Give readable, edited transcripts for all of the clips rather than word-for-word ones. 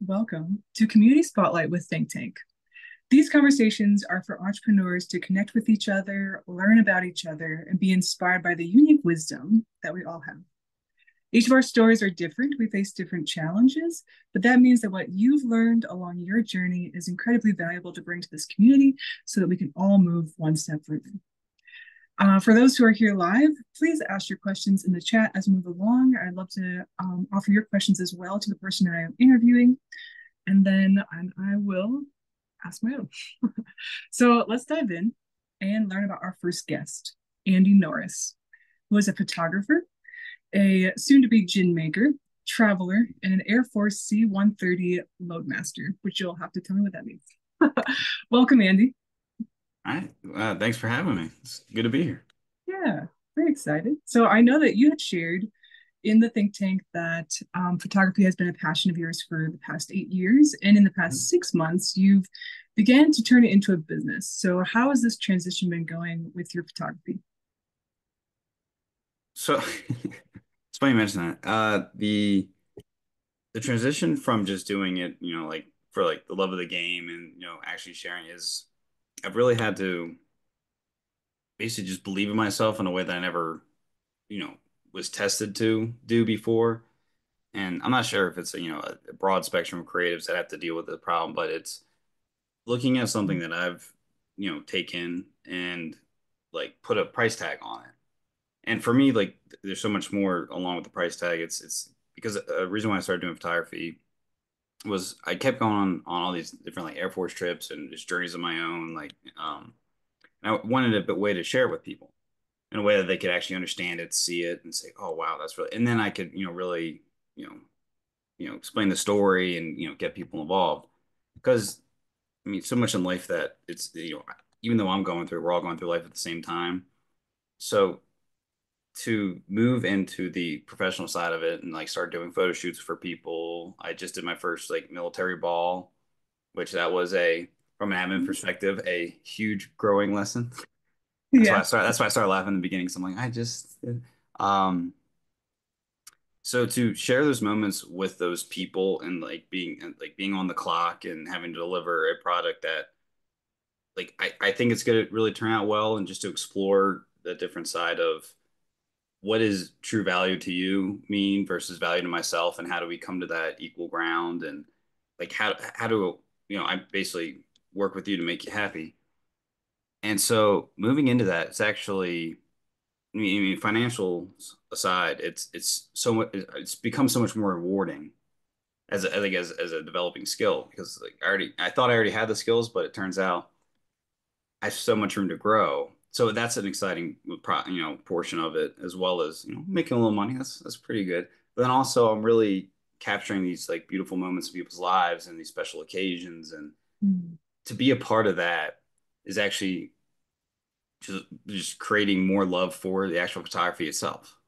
Welcome to Community Spotlight with Think Tank. These conversations are for entrepreneurs to connect with each other, learn about each other, and be inspired by the unique wisdom that we all have. Each of our stories are different. We face different challenges, but that means that what you've learned along your journey is incredibly valuable to bring to this community so that we can all move one step further. For those who are here live, please ask your questions in the chat as we move along. I'd love to offer your questions as well to the person I am interviewing, and then I will ask my own. So let's dive in and learn about our first guest, Andy Norris, who is a photographer, a soon-to-be gin maker, traveler, and an Air Force C-130 loadmaster, which you'll have to tell me what that means. Welcome, Andy. All right. Thanks for having me. It's good to be here. Yeah, very excited. So I know that you had shared in the think tank that photography has been a passion of yours for the past 8 years, and in the past 6 months, you've began to turn it into a business. So how has this transition been going with your photography? So it's funny you mention that. The transition from just doing it, like for like the love of the game and actually sharing is I've really had to basically just believe in myself in a way that I never, you know, was tested to do before. And I'm not sure if it's a broad spectrum of creatives that have to deal with the problem, but it's looking at something that I've taken and like put a price tag on it. And for me, like there's so much more along with the price tag. It's because a reason why I started doing photography was I kept going on all these different like Air Force trips and just journeys of my own. And I wanted a way to share it with people in a way that they could actually understand it, see it, and say, "Oh, wow, that's really." And then I could, really, you know, explain the story and get people involved. Because I mean, so much in life that it's even though we're all going through life at the same time. So to move into the professional side of it and like start doing photo shoots for people. I just did my first like military ball, which that was from an admin perspective, a huge growing lesson. Yeah. That's why I started laughing in the beginning. So I'm like, um, so to share those moments with those people and like being on the clock and having to deliver a product that like I think it's gonna really turn out well and just to explore the different side of what is true value to you mean versus value to myself and how do we come to that equal ground and like how do I basically work with you to make you happy. And so moving into that, it's actually I mean financials aside, it's so much it's become so much more rewarding I think as a developing skill because like I thought I already had the skills, but it turns out I have so much room to grow. So that's an exciting, portion of it, as well as making a little money. That's pretty good. But then also, I'm really capturing these like beautiful moments in people's lives and these special occasions, and Mm. to be a part of that is actually just creating more love for the actual photography itself.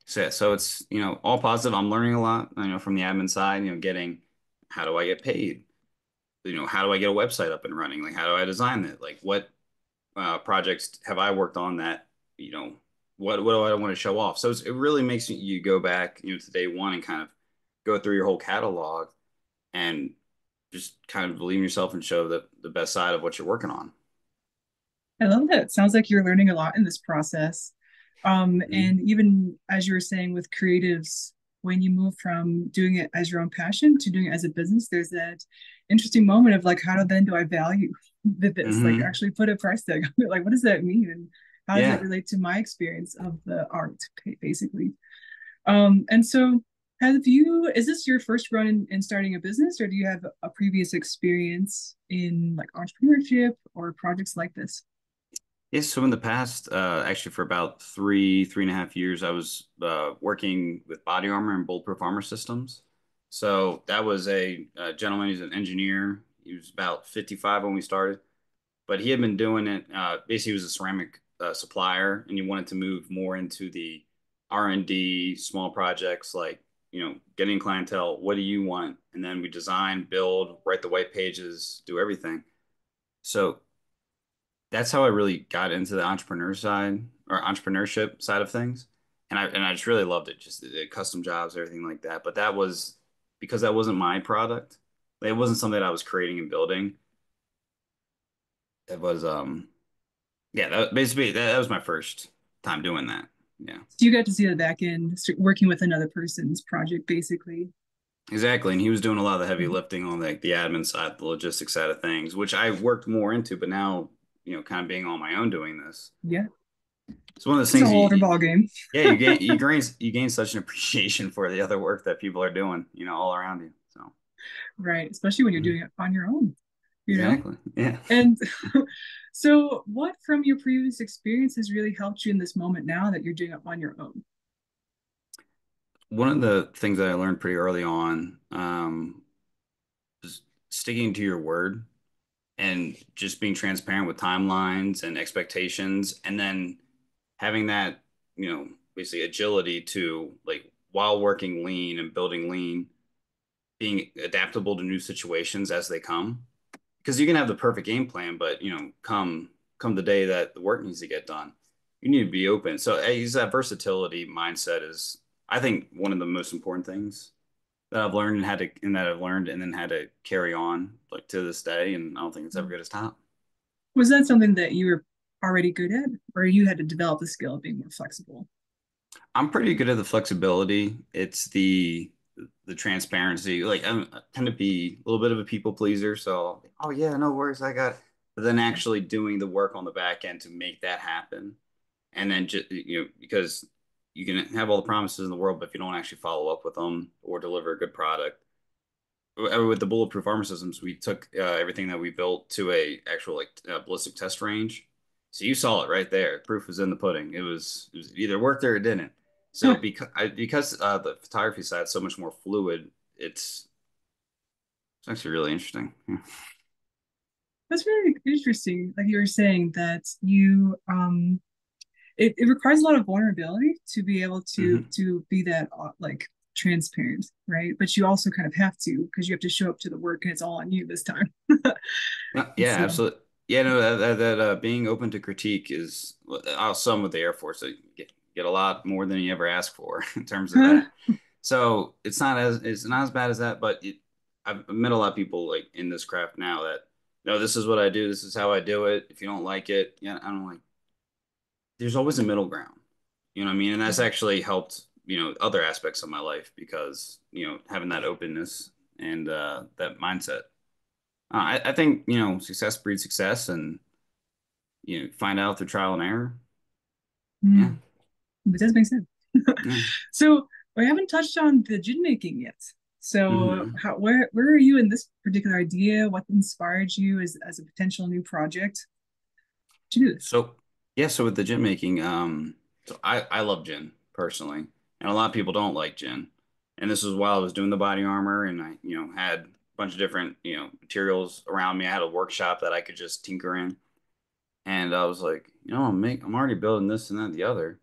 So it's all positive. I'm learning a lot, from the admin side. Getting how do I get paid? How do I get a website up and running? Like, how do I design it? Like, what projects have I worked on that, you know, what do I want to show off? So it really makes you go back, to day one and kind of go through your whole catalog and just kind of believe in yourself and show the best side of what you're working on. I love that. It sounds like you're learning a lot in this process. And Mhm. even as you were saying with creatives, when you move from doing it as your own passion to doing it as a business, there's that interesting moment of like, do I value this? Like, Hmm. actually put a price tag on it. Like, what does that mean? And how does that Yeah. relate to my experience of the art, basically? And so, is this your first run in starting a business, or do you have a previous experience in like entrepreneurship or projects like this? Yes, so in the past, actually for about 3.5 years, I was working with body armor and bulletproof armor systems. So that was a gentleman, he's an engineer. He was about 55 when we started, but he had been doing it. Basically, he was a ceramic supplier, and he wanted to move more into the R&D, small projects like getting clientele. What do you want? And then we design, build, write the white pages, do everything. So that's how I really got into the entrepreneur side or entrepreneurship side of things. And I just really loved it, just the custom jobs, everything like that. But that was because that wasn't my product. Like, it wasn't something that I was creating and building. It was yeah, that basically that was my first time doing that. Yeah. So you got to see the back end working with another person's project, basically. Exactly. And he was doing a lot of the heavy lifting on like the admin side, the logistics side of things, which I worked more into, but now, kind of being on my own doing this. Yeah, It's one of those it's a things whole other ball game. yeah, you gain such an appreciation for the other work that people are doing, all around you. So Right, especially when you're mhm. doing it on your own, you know? Exactly. Yeah. And so, what from your previous experiences really helped you in this moment now that you're doing it on your own? One of the things that I learned pretty early on, is sticking to your word and just being transparent with timelines and expectations, and then having that, basically agility to like while working lean and building lean, being adaptable to new situations as they come. Because you can have the perfect game plan, but come the day that the work needs to get done, you need to be open. So use that versatility mindset is, I think, one of the most important things that I've learned and that I've learned and then had to carry on like to this day. And I don't think it's ever going to stop. Was that something that you were already good at, or you had to develop the skill of being more flexible? I'm pretty good at the flexibility. It's the transparency. Like I tend to be a little bit of a people pleaser, so oh yeah, no worries, I got it. But then actually doing the work on the back end to make that happen, and then just because you can have all the promises in the world, but if you don't actually follow up with them or deliver a good product, with the bulletproof armor systems, we took everything that we built to a actual like ballistic test range. So you saw it right there. Proof was in the pudding. It was either worked or it didn't. So because the photography side is so much more fluid, it's actually really interesting. Yeah. That's really interesting. Like you were saying that you it requires a lot of vulnerability to be able Hmm. to be that like transparent, right? But you also kind of have to because you have to show up to the work and it's all on you this time. Yeah, yeah, So absolutely. Yeah, no, that being open to critique is some with the Air Force. So you get a lot more than you ever ask for in terms of that. So it's not as bad as that, but I've met a lot of people like in this craft now that no, this is what I do, this is how I do it. If you don't like it, yeah, I'm like, there's always a middle ground. You know what I mean? And that's actually helped, other aspects of my life because, having that openness and that mindset. I think, success breeds success and find out through trial and error. Yeah. mm, it does make sense. Yeah. So we haven't touched on the gin making yet. So Hmm. where are you in this particular idea? What inspired you as a potential new project to do this? So yeah, so with the gin making, so I love gin personally, and a lot of people don't like gin. And this was while I was doing the body armor, and I had a bunch of different materials around me. I had a workshop that I could just tinker in, and I was like, I'm already building this and that and the other.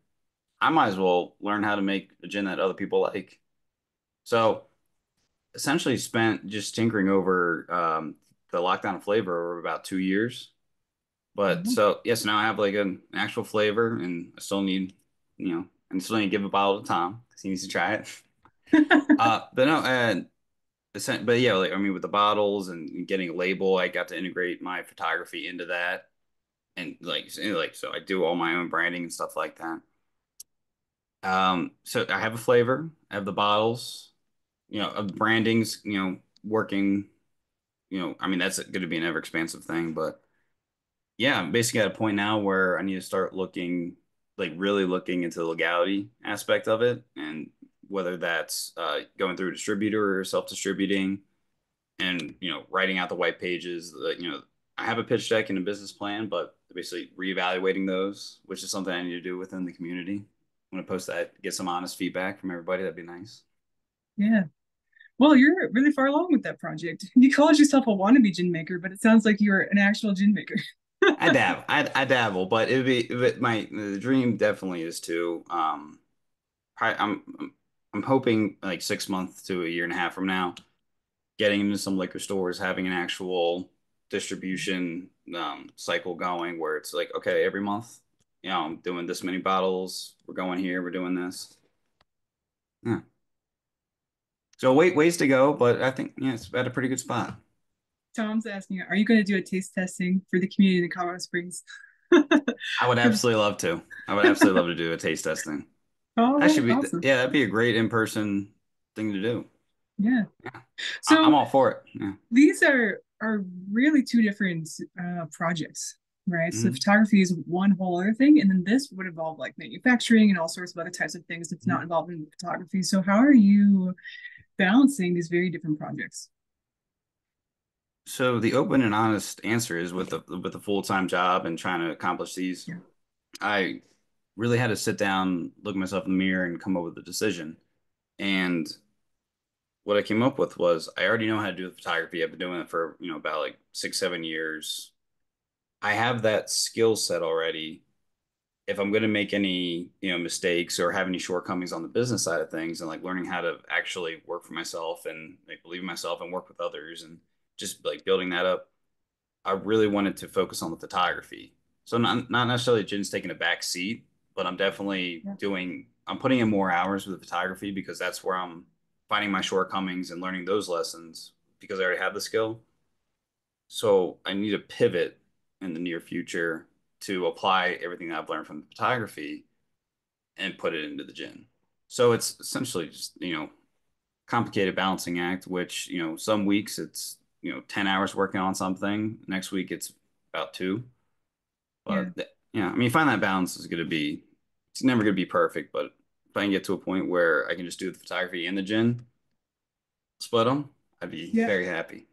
I might as well learn how to make a gin that other people like. So essentially, spent just tinkering over the lockdown flavor over about 2 years. But Mhm. so yes, now I have like an actual flavor, and I still need, and still need to give a bottle to Tom because he needs to try it. But no, and but yeah, like I mean, with the bottles and getting a label, I got to integrate my photography into that, and so I do all my own branding and stuff like that. So I have a flavor, I have the bottles, of brandings, working, I mean that's going to be an ever expansive thing, but yeah, I'm basically at a point now where I need to start looking, like really looking into the legality aspect of it, and whether that's going through a distributor or self-distributing, and writing out the white pages. I have a pitch deck and a business plan, but basically reevaluating those, which is something I need to do within the community. I'm gonna post that, get some honest feedback from everybody. That'd be nice. Yeah. Well, you're really far along with that project. You called yourself a wannabe gin maker, but it sounds like you're an actual gin maker. I dabble, but my the dream definitely is to I'm hoping like 6 months to a year and a half from now, getting into some liquor stores, having an actual distribution cycle going where it's like, okay, every month, I'm doing this many bottles. We're going here. We're doing this. Yeah. So ways to go, but I think yeah, it's at a pretty good spot. Tom's asking, are you going to do a taste testing for the community in Colorado Springs? I would absolutely love to. I would absolutely love to do a taste testing. All That right, should be, awesome. yeah, that'd be a great in-person thing to do. Yeah. Yeah, I'm So all for it. Yeah. these are really two different projects, right? So Hmm. photography is one whole other thing, and then this would involve like manufacturing and all sorts of other types of things that's not involved in photography. So how are you balancing these very different projects? So the open and honest answer is with the full-time job and trying to accomplish these, Yeah, I really had to sit down, look myself in the mirror, and come up with a decision. And what I came up with was I already know how to do the photography. I've been doing it for, about like 6, 7 years. I have that skill set already. If I'm going to make any, mistakes or have any shortcomings on the business side of things and like learning how to actually work for myself and like believe in myself and work with others and just like building that up, I really wanted to focus on the photography. So not necessarily Jin's taking a back seat, but yeah, I'm putting in more hours with the photography because that's where I'm finding my shortcomings and learning those lessons because I already have the skill. So I need to pivot in the near future to apply everything that I've learned from the photography and put it into the gin. So it's essentially just, complicated balancing act, which, some weeks it's, 10 hours working on something. Next week it's about two. yeah. But yeah, I mean, find that balance is going to be, it's never going to be perfect, but if I can get to a point where I can just do the photography and the gin, split them, I'd be Yeah. very happy.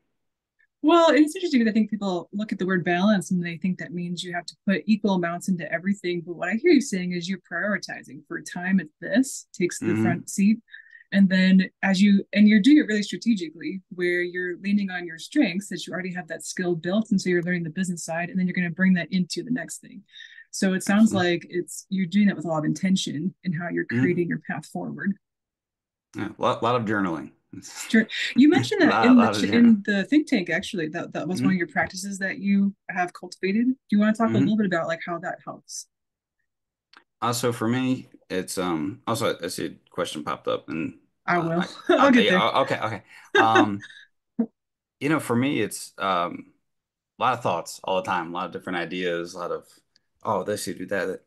Well, it's interesting because I think people look at the word balance and they think that means you have to put equal amounts into everything. But what I hear you saying is you're prioritizing for time at this takes the Hmm. front seat. And then and you're doing it really strategically where you're leaning on your strengths that you already have that skill built. And so you're learning the business side and then you're going to bring that into the next thing. So it sounds Absolutely. like you're doing that with a lot of intention in how you're Hmm. creating your path forward. Yeah, lot of journaling. Sure. You mentioned that Lot of journal. in the think tank actually that was one of Hmm. your practices that you have cultivated. Do you want to talk a little Hmm. bit about like how that helps? Also for me, it's also I see a question popped up and I will. I I'll get there. yeah, okay. Um, for me it's a lot of thoughts all the time, a lot of different ideas, a lot of oh this you do that,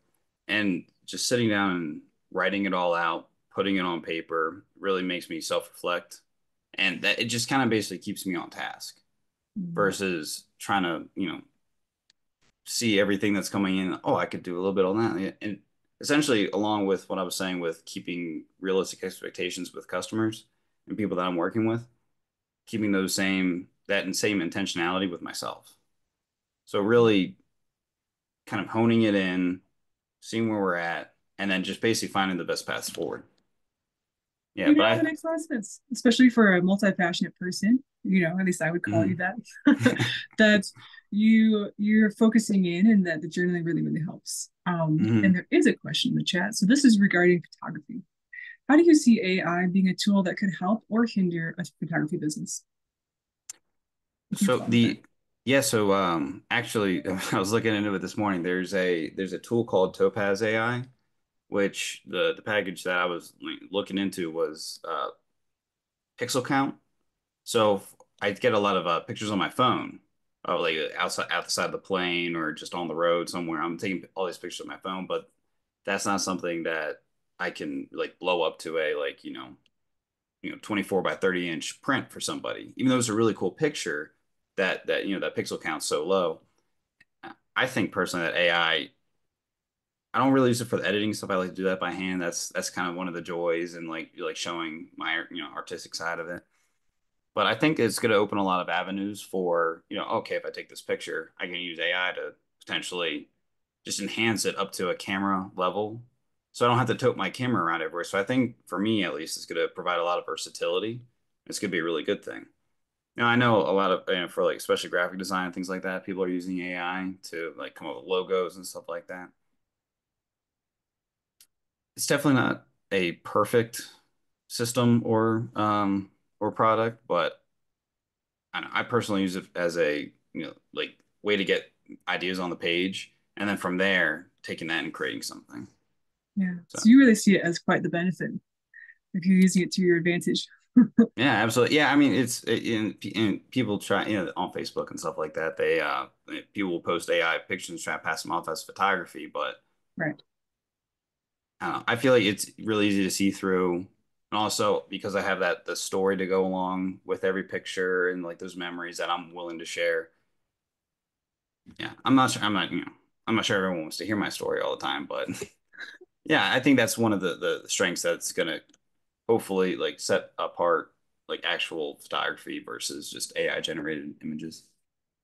and just sitting down and writing it all out, putting it on paper really makes me self-reflect, and that it just kind of basically keeps me on task Mm. versus trying to see everything that's coming in. Oh, I could do a little bit on that. Yeah, and essentially, along with what I was saying with keeping realistic expectations with customers and people that I'm working with, keeping that same intentionality with myself. So really kind of honing it in, seeing where we're at, and then just basically finding the best paths forward. Yeah, You but know, that makes a lot of sense, especially for a multi-passionate person. You know, at least I would call you mm, that. That you're focusing in, and that the journaling really really helps. And mm. there is a question in the chat. So this is regarding photography. How do you see AI being a tool that could help or hinder a photography business? What's your So thought on that? actually I was looking into it this morning. There's a tool called Topaz AI, which the package that I was looking into was pixel count. So I get a lot of pictures on my phone, like outside the plane or just on the road somewhere. I'm taking all these pictures on my phone, but that's not something that I can like blow up to a 24 by 30-inch print for somebody. Even though it's a really cool picture, that pixel count's so low. I think personally that I don't really use it for the editing stuff. I like to do that by hand. That's kind of one of the joys and like showing my artistic side of it. But I think it's going to open a lot of avenues for, okay, if I take this picture, I can use AI to potentially just enhance it up to a camera level. So I don't have to tote my camera around everywhere. So I think for me, at least, it's going to provide a lot of versatility. It's going to be a really good thing. Now, I know a lot of, for like, especially graphic design and things like that, people are using AI to like come up with logos and stuff like that. It's definitely not a perfect system or product, but I personally use it as a like way to get ideas on the page, and then from there taking that and creating something. Yeah. So So you really see it as quite the benefit if you're using it to your advantage. Yeah, absolutely. Yeah, I mean, in people try, on Facebook and stuff like that. People will post AI pictures and try to pass them off as photography, but Right. I don't know. I feel like it's really easy to see through, and also because I have the story to go along with every picture and like those memories that I'm willing to share. Yeah, I'm not sure. I'm not sure everyone wants to hear my story all the time, but yeah, I think that's one of the strengths that's gonna hopefully like set apart like actual photography versus just AI generated images.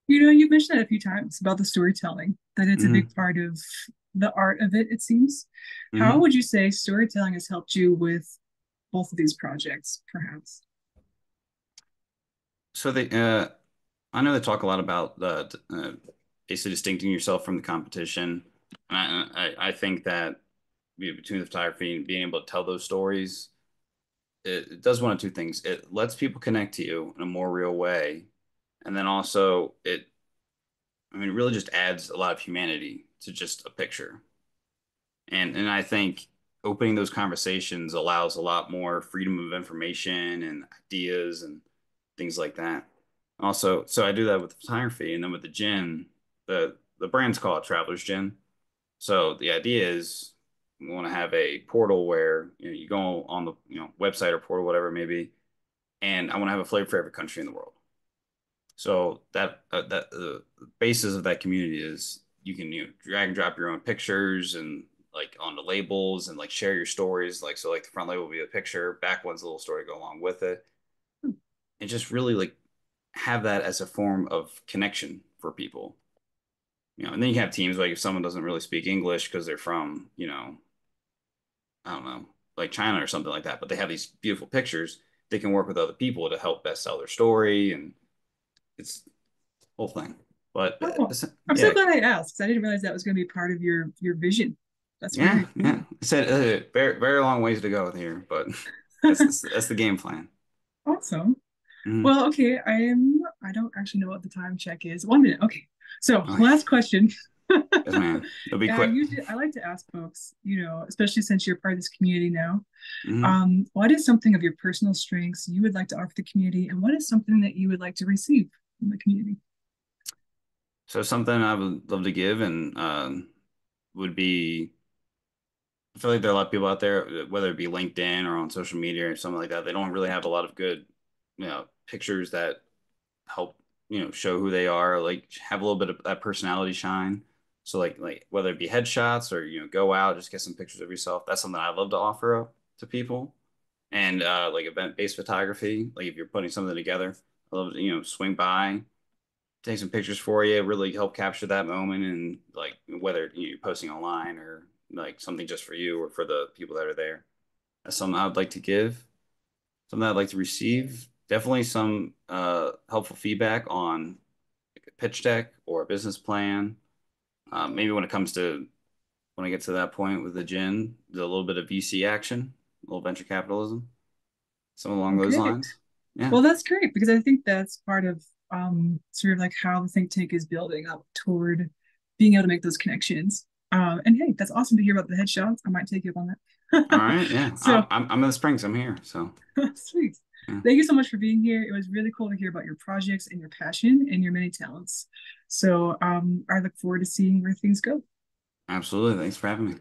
You've mentioned that a few times about the storytelling, that it's a Hmm. big part of the art of it, it seems. How Hmm. would you say storytelling has helped you with both of these projects, perhaps? So I know they talk a lot about basically distincting yourself from the competition. And I think that between the photography and being able to tell those stories, it does one of two things. It lets people connect to you in a more real way, and then also I mean, it really just adds a lot of humanity to just a picture. And I think opening those conversations allows a lot more freedom of information and ideas and things like that. Also, so I do that with photography, and then with the gin, the brand's called Traveler's Gin. So the idea is we want to have a portal where you go on the website or portal, whatever it may be, and I want to have a flavor for every country in the world. So that the basis of that community is you can drag and drop your own pictures and like on the labels and like share your stories. Like so, like the front label will be a picture, back one's a little story to go along with it, and just really like have that as a form of connection for people. And then you have teams like if someone doesn't really speak English because they're from I don't know like China or something like that, but they have these beautiful pictures. They can work with other people to help best sell their story, and it's whole thing. But Oh, I'm so yeah, glad I asked. I didn't realize that was going to be part of your vision. That's yeah, very yeah. cool. I said very very long ways to go with here, but that's the game plan. Awesome. Hmm. Well, okay, I don't actually know what the time check is. 1 minute. Okay. So, Okay. last question. Yes, man. It'll be quick. I like to ask folks, especially since you're part of this community now, Hmm. what is something of your personal strengths you would like to offer the community, and what is something that you would like to receive from the community? So something I would love to give and would be I feel like there are a lot of people out there, whether it be LinkedIn or on social media or something like that, they don't really have a lot of good, pictures that help, show who they are, like have a little bit of that personality shine. So like whether it be headshots or, go out, just get some pictures of yourself. That's something I love to offer up to people. And like event-based photography, like if you're putting something together, I love to, swing by, take some pictures for you, really help capture that moment and like whether you're posting online or like something just for you or for the people that are there. That's something I would like to give, something I'd like to receive. Definitely some helpful feedback on like a pitch deck or a business plan. Maybe when it comes to when I get to that point with the gin, a little bit of VC action, a little venture capitalism, some along those Okay. lines. Yeah. Well, that's great because I think that's part of sort of like how the think tank is building up toward being able to make those connections. And hey, that's awesome to hear about the headshots. I might take you up on All that. right. Yeah. So I'm in the Springs. I'm here. So sweet. yeah. Thank you so much for being here. It was really cool to hear about your projects and your passion and your many talents. So I look forward to seeing where things go. Absolutely. Thanks for having me.